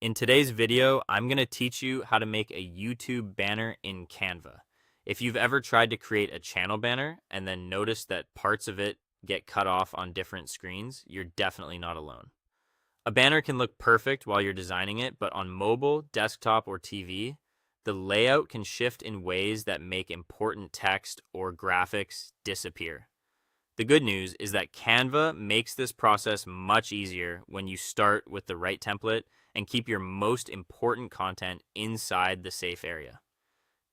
In today's video, I'm going to teach you how to make a YouTube banner in Canva. If you've ever tried to create a channel banner and then noticed that parts of it get cut off on different screens, you're definitely not alone. A banner can look perfect while you're designing it, but on mobile, desktop, or TV, the layout can shift in ways that make important text or graphics disappear. The good news is that Canva makes this process much easier when you start with the right template and keep your most important content inside the safe area.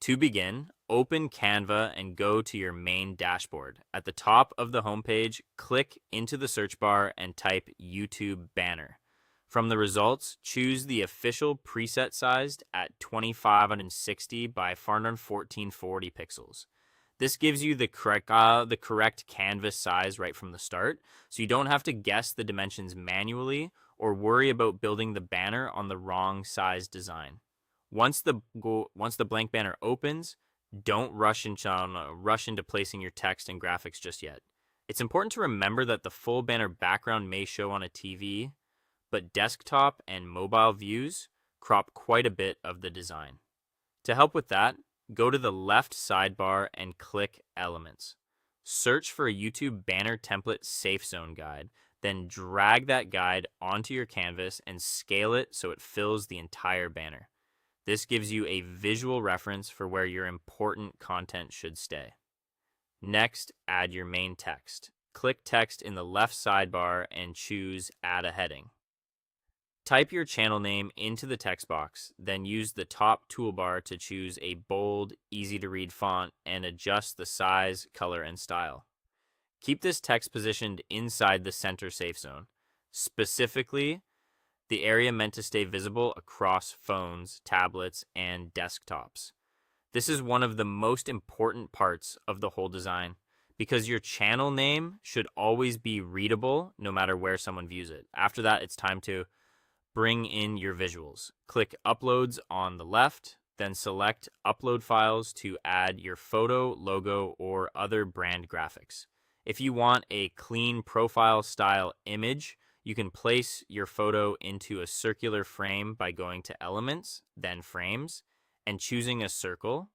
To begin, open Canva and go to your main dashboard. At the top of the homepage, click into the search bar and type YouTube banner. From the results, choose the official preset sized at 2560 by 41440 pixels. This gives you the correct canvas size right from the start, so you don't have to guess the dimensions manually or worry about building the banner on the wrong size design. Once the blank banner opens, don't rush into placing your text and graphics just yet. It's important to remember that the full banner background may show on a TV, but desktop and mobile views crop quite a bit of the design. To help with that, go to the left sidebar and click Elements. Search for a YouTube banner template safe zone guide, then drag that guide onto your canvas and scale it so it fills the entire banner. This gives you a visual reference for where your important content should stay. Next, add your main text. Click Text in the left sidebar and choose Add a Heading. Type your channel name into the text box, then use the top toolbar to choose a bold, easy-to-read font and adjust the size, color, and style. Keep this text positioned inside the center safe zone, specifically the area meant to stay visible across phones, tablets, and desktops. This is one of the most important parts of the whole design because your channel name should always be readable no matter where someone views it. After that, it's time to bring in your visuals. Click Uploads on the left, then select Upload Files to add your photo, logo, or other brand graphics. If you want a clean profile style image, you can place your photo into a circular frame by going to Elements, then Frames, and choosing a circle.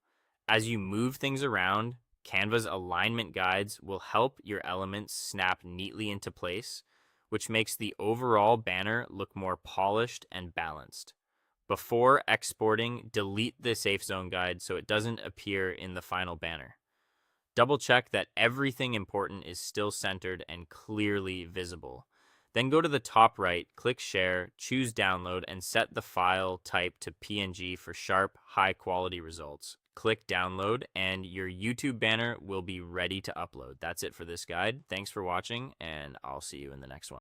As you move things around, Canva's alignment guides will help your elements snap neatly into place, which makes the overall banner look more polished and balanced. Before exporting, delete the safe zone guide so it doesn't appear in the final banner. Double check that everything important is still centered and clearly visible. Then go to the top right, click Share, choose Download, and set the file type to PNG for sharp, high-quality results. Click Download, and your YouTube banner will be ready to upload. That's it for this guide. Thanks for watching, and I'll see you in the next one.